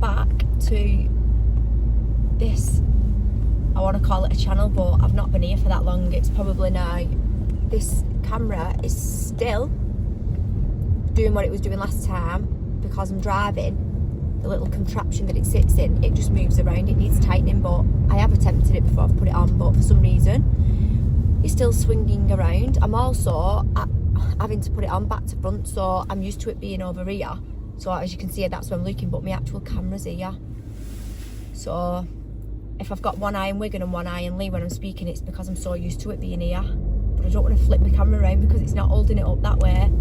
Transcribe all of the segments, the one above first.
back to this, I want to call it a channel, but I've not been here for that long. It's probably now, this camera is still doing what it was doing last time because I'm driving. The little contraption that it sits in, it just moves around, it needs tightening, but I have attempted it before I've put it on, but for some reason it's still swinging around. I'm also having to put it on back to front, so I'm used to it being over here, so as you can see that's where I'm looking, but my actual camera's here. So if I've got one eye in Wigan and one eye in Lee when I'm speaking, it's because I'm so used to it being here, but I don't want to flip my camera around because it's not holding it up that way.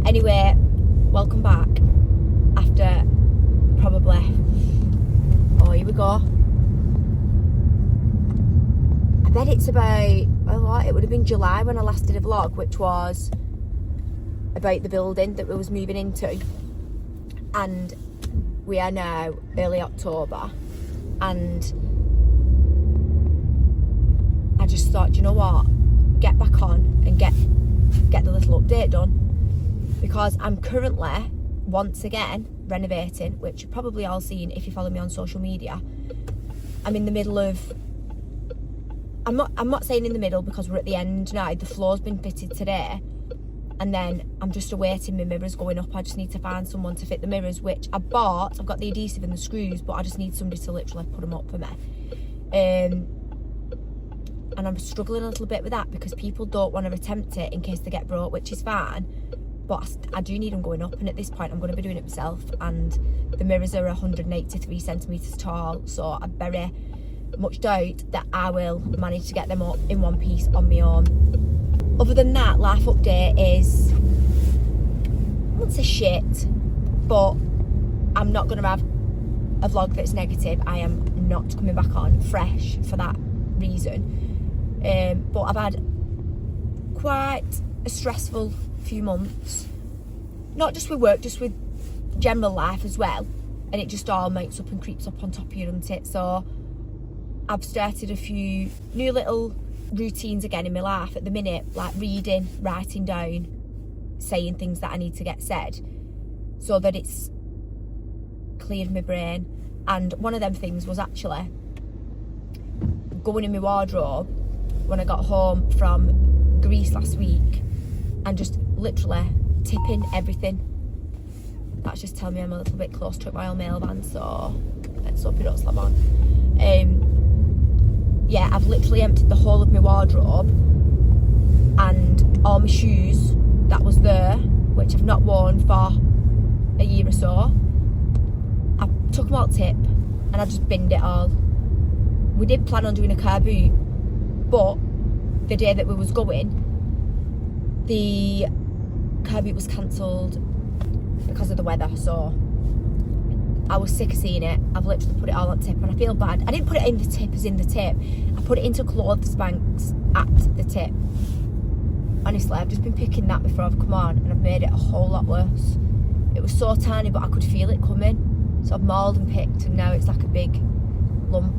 Anyway, welcome back after probably, oh here we go, I bet it's about, well, it would have been July when I last did a vlog, which was about the building that we was moving into, and we are now early October, and I just thought, you know what, get back on and get the little update done, because I'm currently once again renovating, which you've probably all seen if you follow me on social media. I'm in the middle of, I'm not saying in the middle because we're at the end now. The floor's been fitted today, and then I'm just awaiting my mirrors going up. I just need to find someone to fit the mirrors, which I bought. I've got the adhesive and the screws, but I just need somebody to literally put them up for me. And I'm struggling a little bit with that because people don't want to attempt it in case they get broke, which is fine. But I do need them going up, and at this point I'm going to be doing it myself, and the mirrors are 183 centimetres tall, so I very much doubt that I will manage to get them up in one piece on my own. Other than that, life update is, I won't say shit, but I'm not going to have a vlog that's negative. I am not coming back on fresh for that reason. But I've had quite a stressful few months, not just with work, just with general life as well, and it just all mounts up and creeps up on top of you, doesn't it? So I've started a few new little routines again in my life at the minute, like reading, writing down, saying things that I need to get said, so that it's cleared my brain. And one of them things was actually going in my wardrobe when I got home from Greece last week and just literally tipping everything. That's just telling me I'm a little bit close to my old mail van, so let's hope it don't slam on. Yeah, I've literally emptied the whole of my wardrobe, and all my shoes that was there, which I've not worn for a year or so, I took them all tip and I just binned it all. We did plan on doing a car boot, but the day that we was going, the car boot was cancelled because of the weather, so I was sick of seeing it. I've literally put it all on tip, and I feel bad. I didn't put it in the tip as in the tip, I put it into clothes banks at the tip. Honestly, I've just been picking that before I've come on, and I've made it a whole lot worse. It was so tiny, but I could feel it coming, so I've mauled and picked, and now it's like a big lump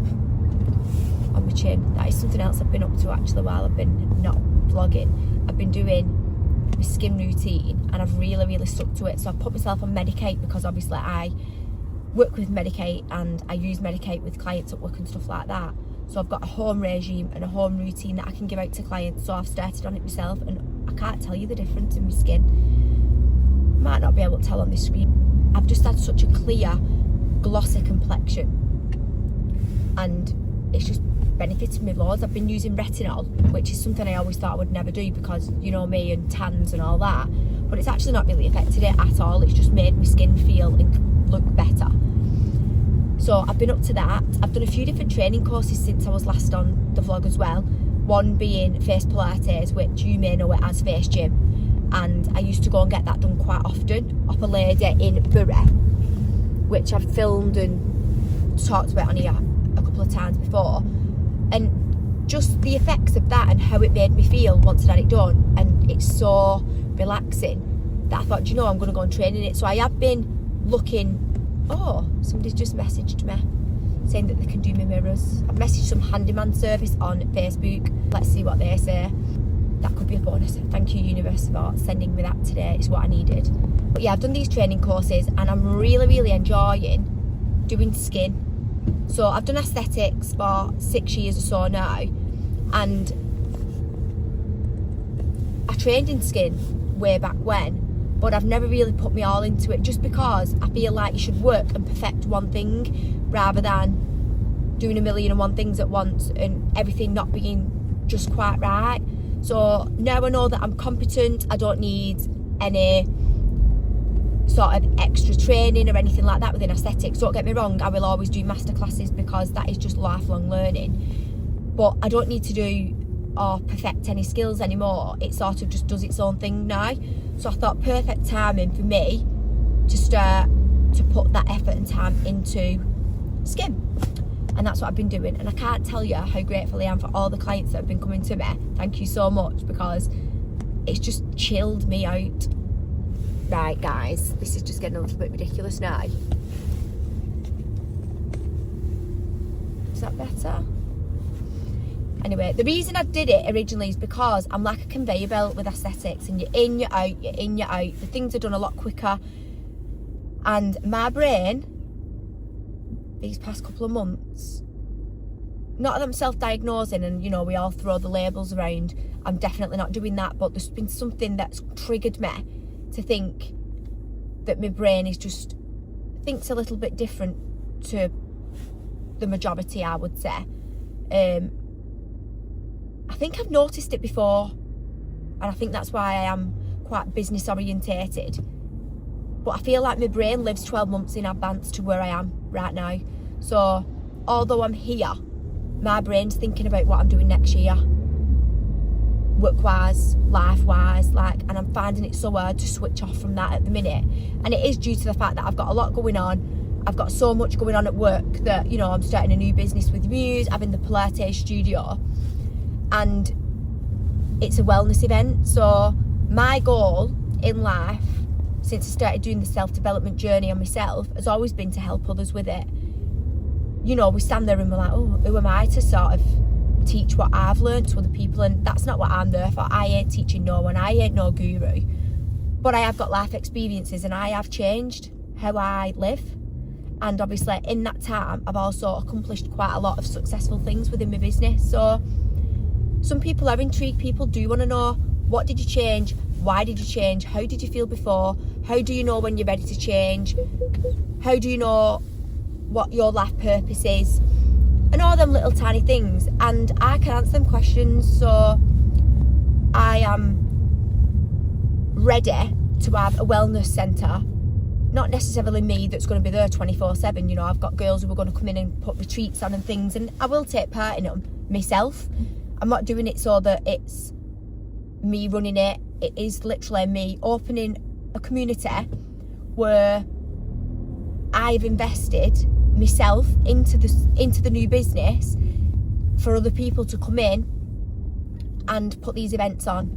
on my chin. That is something else I've been up to actually while I've been not vlogging. I've been doing my skin routine, and I've really stuck to it. So I've put myself on Medicate because obviously I work with Medicate and I use Medicate with clients at work and stuff like that. So I've got a home regime and a home routine that I can give out to clients, so I've started on it myself, and I can't tell you the difference in my skin. Might not be able to tell on this screen. I've just had such a clear, glossy complexion, and it's just benefited me loads. I've been using retinol, which is something I always thought I would never do because, you know me, and tans and all that, but it's actually not really affected it at all. It's just made my skin feel and look better. So I've been up to that. I've done a few different training courses since I was last on the vlog as well. One being Face Pilates, which you may know it as Face Gym, and I used to go and get that done quite often off a lady in Bury, which I've filmed and talked about on here a couple of times before. And just the effects of that and how it made me feel once I had it done, and it's so relaxing that I thought, you know, I'm going to go and train in it. So I have been looking. Oh, somebody's just messaged me saying that they can do my mirrors. I've messaged some handyman service on Facebook. Let's see what they say. That could be a bonus. Thank you, universe, for sending me that today. It's what I needed. But yeah, I've done these training courses, and I'm really enjoying doing skin. So I've done aesthetics for 6 years or so now, and I trained in skin way back when, but I've never really put me all into it, just because I feel like you should work and perfect one thing rather than doing 1,000,001 things at once and everything not being just quite right. So now I know that I'm competent. I don't need any sort of extra training or anything like that within aesthetics. Don't get me wrong, I will always do masterclasses because that is just lifelong learning, but I don't need to do or perfect any skills anymore. It sort of just does its own thing now. So I thought perfect timing for me to start to put that effort and time into skin, and that's what I've been doing. And I can't tell you how grateful I am for all the clients that have been coming to me. Thank you so much, because it's just chilled me out. Right guys, this is just getting a little bit ridiculous now. Is that better? Anyway, the reason I did it originally is because I'm like a conveyor belt with aesthetics, and you're in, you're out, you're in, you're out. The things are done a lot quicker, and my brain these past couple of months, not that I'm self-diagnosing and, you know, we all throw the labels around, I'm definitely not doing that, but there's been something that's triggered me to think that my brain is just thinks a little bit different to the majority, I would say. I think I've noticed it before, and I think that's why I am quite business orientated, but I feel like my brain lives 12 months in advance to where I am right now. So although I'm here, my brain's thinking about what I'm doing next year, work-wise, life-wise, like, and I'm finding it so hard to switch off from that at the minute. And it is due to the fact that I've got a lot going on. I've got so much going on at work that, you know, I'm starting a new business with Muse, having the Pilates studio, and it's a wellness event. So my goal in life, since I started doing the self-development journey on myself, has always been to help others with it. You know, we stand there and we're like, oh, who am I to sort of teach what I've learned to other people? And that's not what I'm there for. I ain't teaching no one. I ain't no guru. But I have got life experiences, and I have changed how I live. And obviously in that time, I've also accomplished quite a lot of successful things within my business. So some people are intrigued. People do want to know, what did you change? Why did you change? How did you feel before? How do you know when you're ready to change? How do you know what your life purpose is? And all them little tiny things. And I can answer them questions. So I am ready to have a wellness centre. Not necessarily me that's going to be there 24/7. You know, I've got girls who are going to come in and put retreats on and things, and I will take part in them myself. I'm not doing it so that it's me running it. It is literally me opening a community where I've invested myself into the new business for other people to come in and put these events on,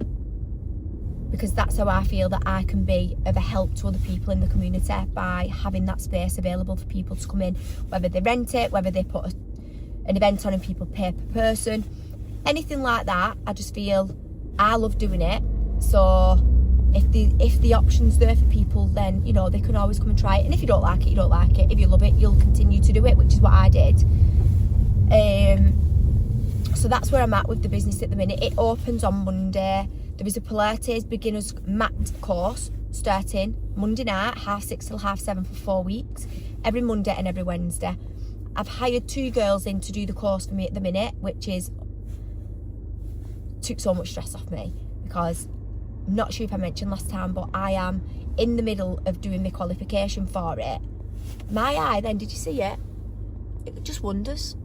because that's how I feel that I can be of a help to other people in the community, by having that space available for people to come in, whether they rent it, whether they put an event on and people pay per person, anything like that. I just feel I love doing it. So if the option's there for people, then, you know, they can always come and try it. And if you don't like it, you don't like it. If you love it, you'll continue to do it, which is what I did. So that's where I'm at with the business at the minute. It opens on Monday. There is a Pilates beginners mat course starting Monday night, 6:30 till 7:30 for 4 weeks, every Monday and every Wednesday. I've hired 2 girls in to do the course for me at the minute, which took so much stress off me, because I'm not sure if I mentioned last time, but I am in the middle of doing my qualification for it. My eye then, did you see it? It just wonders.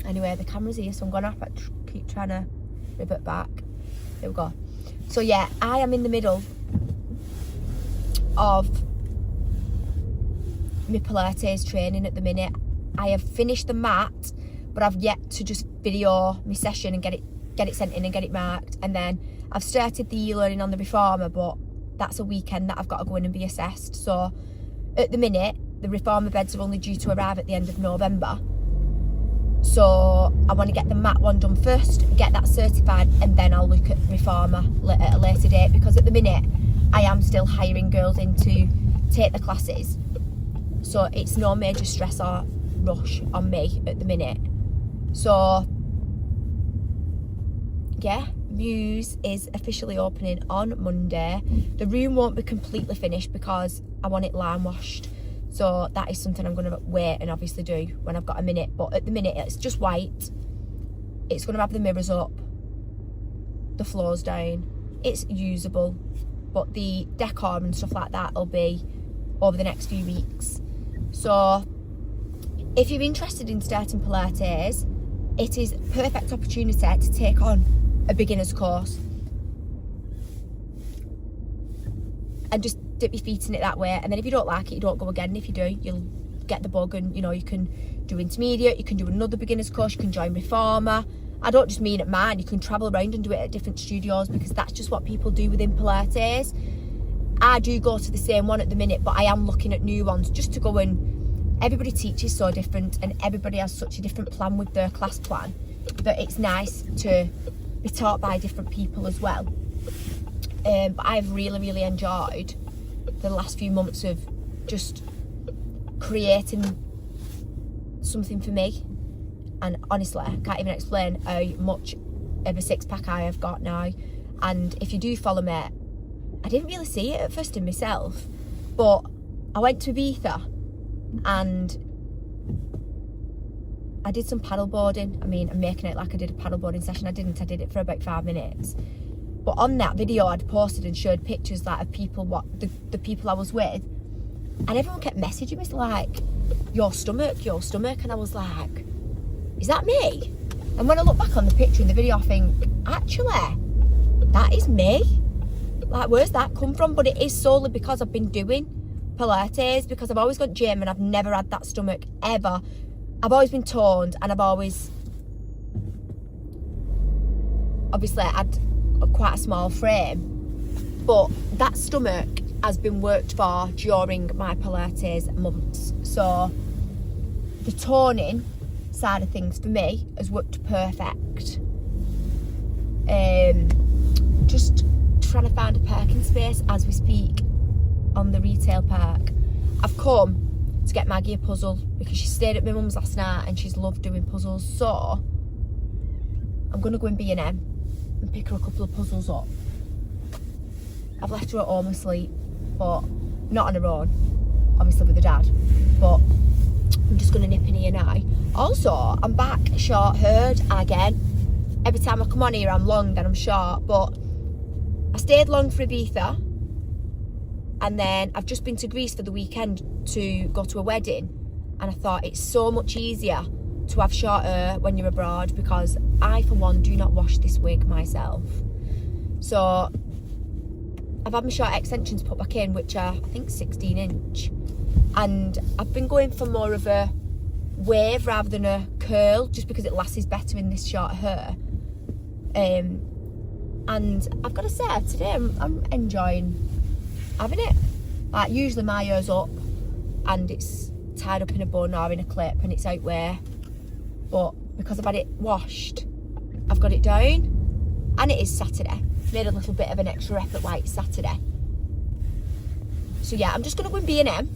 Anyway, the camera's here, so I'm going to have to keep trying to rib it back. There we go. So yeah, I am in the middle of my Pilates training at the minute. I have finished the mat, but I've yet to just video my session and get it sent in and get it marked. And then I've started the e-learning on the Reformer, but that's a weekend that I've got to go in and be assessed. So at the minute, the Reformer beds are only due to arrive at the end of November. So I want to get the mat one done first, get that certified, and then I'll look at Reformer at a later date, because at the minute I am still hiring girls in to take the classes. So it's no major stress or rush on me at the minute. So yeah, Muse is officially opening on Monday. The room won't be completely finished because I want it lime washed. So that is something I'm going to wait and obviously do when I've got a minute. But at the minute, it's just white. It's going to have the mirrors up, the floors down. It's usable. But the decor and stuff like that will be over the next few weeks. So if you're interested in starting Pilates, it is a perfect opportunity to take on a beginner's course and just dip your feet in it that way. And then if you don't like it, you don't go again. If you do, you'll get the bug, and you know, you can do intermediate, you can do another beginner's course, you can join Reformer. I don't just mean at mine, you can travel around and do it at different studios, because that's just what people do within Pilates. I do go to the same one at the minute, but I am looking at new ones just to go and everybody teaches so different and everybody has such a different plan with their class plan that it's nice to be taught by different people as well. But I've really enjoyed the last few months of just creating something for me. And honestly, I can't even explain how much of a six-pack I have got now. And if you do follow me, I didn't really see it at first in myself, but I went to Ibiza and I did some paddleboarding. I mean, I'm making it like I did a paddleboarding session. I didn't. I did it for about 5 minutes. But on that video, I'd posted and showed pictures like of people, the people I was with, and everyone kept messaging me like, your stomach. And I was like, is that me? And when I look back on the picture in the video, I think, actually, that is me. Like, where's that come from? But it is solely because I've been doing Pilates, because I've always got gym and I've never had that stomach ever. I've always been toned and I've always, obviously, had quite a small frame. But that stomach has been worked for during my Pilates months. So the toning side of things for me has worked perfect. Just trying to find a parking space as we speak on the retail park. I've come to get Maggie a puzzle because she stayed at my mum's last night and she's loved doing puzzles. So I'm going to go in B&M and pick her a couple of puzzles up. I've left her at home asleep, but not on her own, obviously with her dad. But I'm just going to nip in here now. Also, I'm back short-haired again. Every time I come on here, I'm long, then I'm short. But I stayed long for Ibiza. And then I've just been to Greece for the weekend to go to a wedding. And I thought it's so much easier to have short hair when you're abroad, because I, for one, do not wash this wig myself. So I've had my short extensions put back in, which are, I think, 16 inch. And I've been going for more of a wave rather than a curl, just because it lasts better in this short hair. And I've got to say, today I'm enjoying having it. Like, usually my hair's up and it's tied up in a bun or in a clip and it's out where, but because I've had it washed, I've got it down. And it is Saturday. Made a little bit of an extra effort while it's Saturday. So yeah, I'm just going to go in B&M.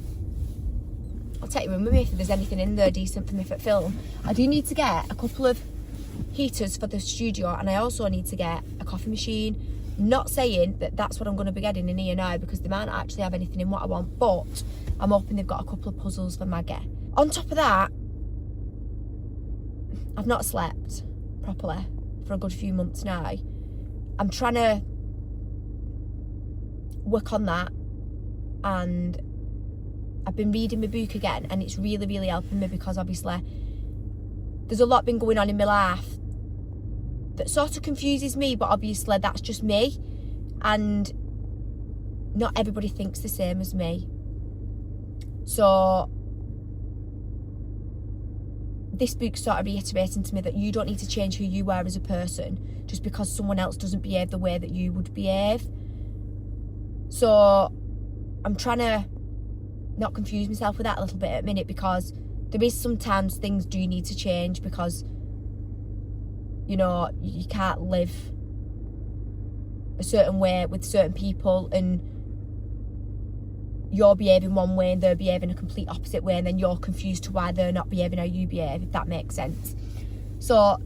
I'll take you in with me if there's anything in there decent for me for film. I do need to get a couple of heaters for the studio, and I also need to get a coffee machine. Not saying that that's what I'm going to be getting in here now, because they might not actually have anything in what I want, but I'm hoping they've got a couple of puzzles for Maggie. On top of that, I've not slept properly for a good few months now. I'm trying to work on that, and I've been reading my book again, and it's really helping me, because obviously there's a lot been going on in my life that sort of confuses me, but obviously that's just me, and not everybody thinks the same as me. So this book's sort of reiterating to me that you don't need to change who you are as a person just because someone else doesn't behave the way that you would behave. So I'm trying to not confuse myself with that a little bit at a minute, because there is sometimes things do need to change, because you know, you can't live a certain way with certain people, and you're behaving one way and they're behaving a complete opposite way, and then you're confused to why they're not behaving how you behave, if that makes sense. So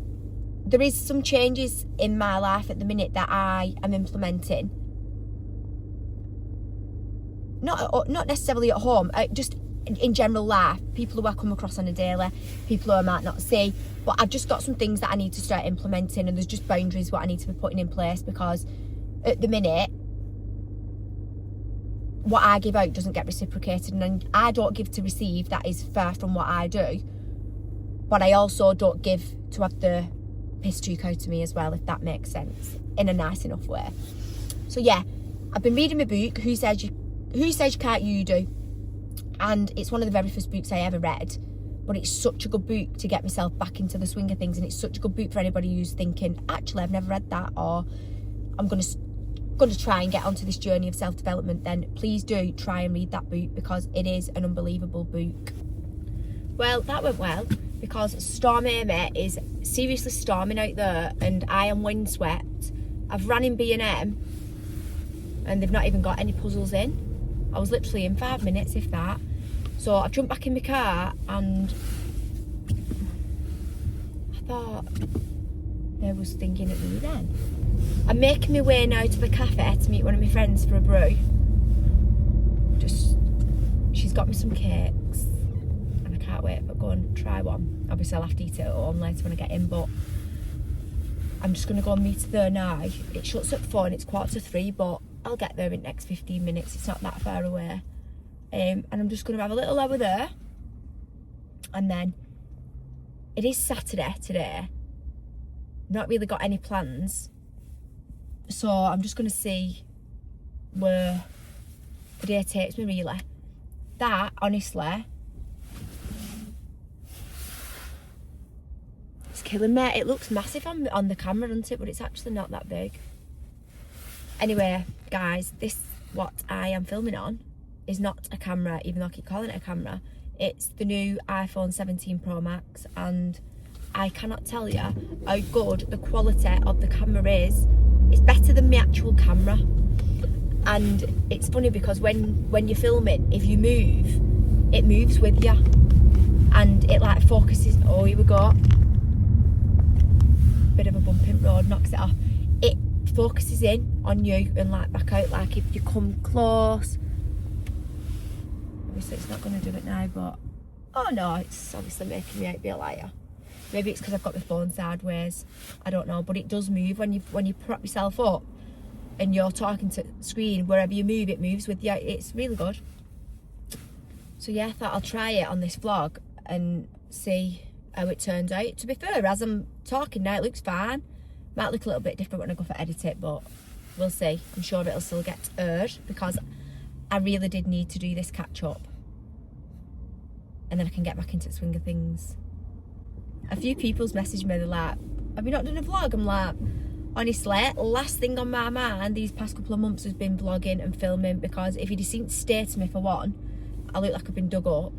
there is some changes in my life at the minute that I am implementing. Not necessarily at home, just in general life, people who I come across on a daily, people who I might not see, but I've just got some things that I need to start implementing, and there's just boundaries what I need to be putting in place, because at the minute what I give out doesn't get reciprocated, and I don't give to receive. That is far from what I do, but I also don't give to have the piss took out of me as well, if that makes sense, in a nice enough way. So yeah, I've been reading my book, Who Says You Can't You Do, and it's one of the very first books I ever read, but it's such a good book to get myself back into the swing of things, and it's such a good book for anybody who's thinking, actually I've never read that, or I'm going to try and get onto this journey of self-development. Then please do try and read that book, because it is an unbelievable book. Well, that went well, because Storm Amy is seriously storming out there, and I am windswept. I've ran in B&M and they've not even got any puzzles in. I was literally in 5 minutes, if that. So I jumped back in my car, and I thought they was thinking of me then. I'm making my way now to the cafe to meet one of my friends for a brew. She's got me some cakes, and I can't wait but go and try one. Obviously I'll have to eat it at home later when I get in, but I'm just going to go and meet her there now. It shuts at 4 and it's 2:45, but I'll get there in the next 15 minutes. It's not that far away. And I'm just going to have a little hour there. And then it is Saturday today. Not really got any plans. So I'm just going to see where the day takes me, really. That, honestly, it's killing me. It looks massive on the camera, doesn't it? But it's actually not that big. Anyway, guys, what I am filming on is not a camera, even though I keep calling it a camera. It's the new iPhone 17 Pro Max, and I cannot tell you how good the quality of the camera is. It's better than my actual camera. And it's funny because when you're filming, if you move, it moves with you, and it like focuses. Oh, here we go. Bit of a bumping road, knocks it off. It focuses in on you and like back out, like if you come close. Obviously it's not going to do it now, but oh no, it's obviously making me out be a liar. Maybe it's because I've got my phone sideways, I don't know, but it does move when you prop yourself up and you're talking to the screen. Wherever you move, it moves with you. It's really good. So yeah, I thought I'll try it on this vlog and see how it turns out. To be fair, as I'm talking now, it looks fine. Might look a little bit different when I go for edit it, but we'll see. I'm sure it'll still get heard, because I really did need to do this catch up, and then I can get back into the swing of things. A few people's messaged me, they're like, have you not done a vlog? I'm like, honestly, last thing on my mind these past couple of months has been vlogging and filming, because if you'd seen stay to me for one, I look like I've been dug up,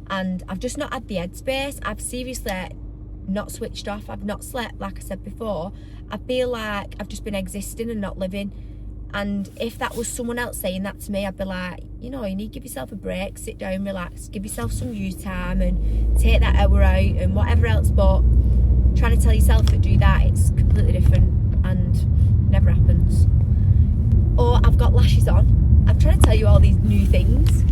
and I've just not had the headspace. I've seriously not switched off. I've not slept, like I said before. I feel like I've just been existing and not living. And if that was someone else saying that to me, I'd be like, you know, you need to give yourself a break, sit down, relax, give yourself some you time and take that hour out and whatever else. But trying to tell yourself to do that, it's completely different and never happens. Or I've got lashes on. I'm trying to tell you all these new things.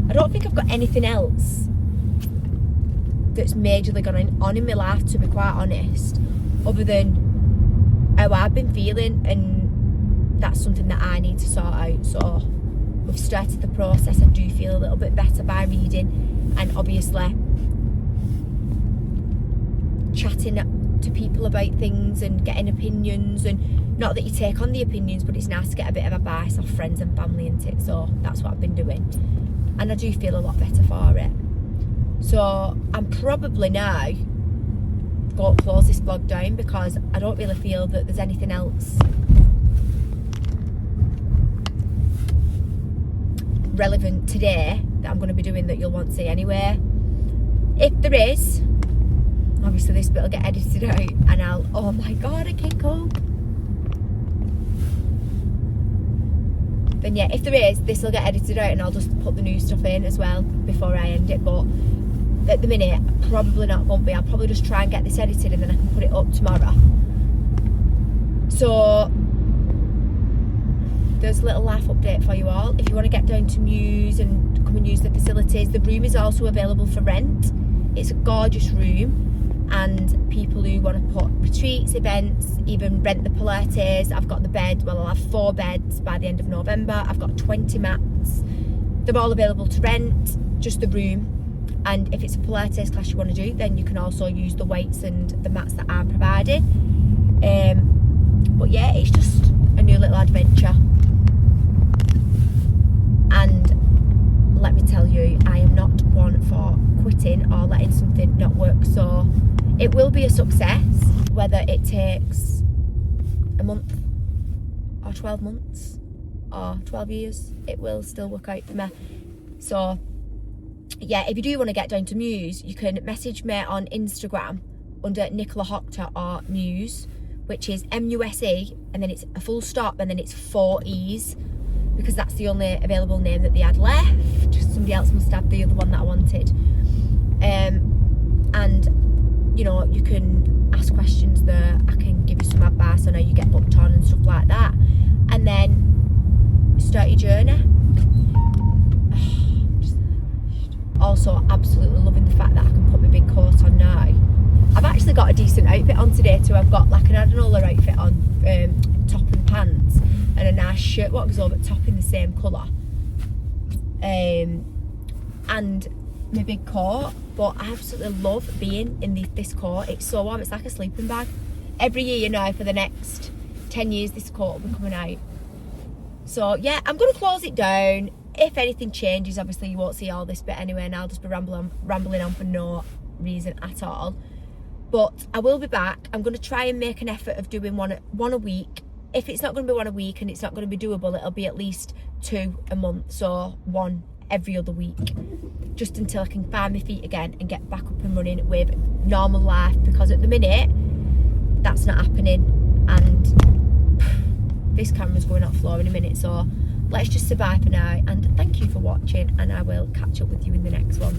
I don't think I've got anything else that's majorly gone on in my life, to be quite honest, other than how I've been feeling, and that's something that I need to sort out. So we've started the process. I do feel a little bit better by reading, and obviously chatting to people about things and getting opinions, and not that you take on the opinions, but it's nice to get a bit of advice off friends and family, isn't it? So that's what I've been doing, and I do feel a lot better for it. So I'm probably now going to close this vlog down, because I don't really feel that there's anything else relevant today that I'm going to be doing that you'll want to see anyway. If there is, obviously this bit will get edited out, and oh my god, I can't go. then yeah, if there is, this will get edited out and I'll just put the new stuff in as well before I end it. But at the minute, probably not going to be. I'll probably just try and get this edited and then I can put it up tomorrow. So there's a little life update for you all. If you want to get down to Muse and come and use the facilities, the room is also available for rent. It's a gorgeous room, and people who want to put retreats, events, even rent the Pilates. I've got the bed, well, I'll have 4 beds by the end of November. I've got 20 mats. They're all available to rent, just the room. And if it's a Pilates class you want to do, then you can also use the weights and the mats that I'm providing. But yeah, it's just a new little adventure. And let me tell you, I am not one for quitting or letting something not work. So it will be a success, whether it takes a month or 12 months or 12 years, it will still work out for me. So yeah, if you do want to get down to Muse, you can message me on Instagram under Nicola Hoctor or Muse, which is MUSE, and then it's a full stop and then it's 4 E's, because that's the only available name that they had left. Somebody else must have the other one that I wanted. And you know, you can ask questions there. I can give you some advice on how you get booked on and stuff like that, and then start your journey. Also, absolutely loving the fact that I can put my big coat on now. I've actually got a decent outfit on today too. I've got like an Adenola outfit on, top and pants, and a nice shirt what goes over the top in the same colour, and my big coat. But I absolutely love being in this coat. It's so warm, it's like a sleeping bag. Every year, you know, for the next 10 years this coat will be coming out. So yeah, I'm going to close it down. If anything changes, obviously you won't see all this bit anyway, and I'll just be rambling on for no reason at all. But I will be back. I'm going to try and make an effort of doing one a week. If it's not going to be one a week and it's not going to be doable, it'll be at least 2 a month, so 1 every other week, just until I can find my feet again and get back up and running with normal life, because at the minute that's not happening, and this camera's going off floor in a minute. So let's just survive for now, and thank you for watching, and I will catch up with you in the next one.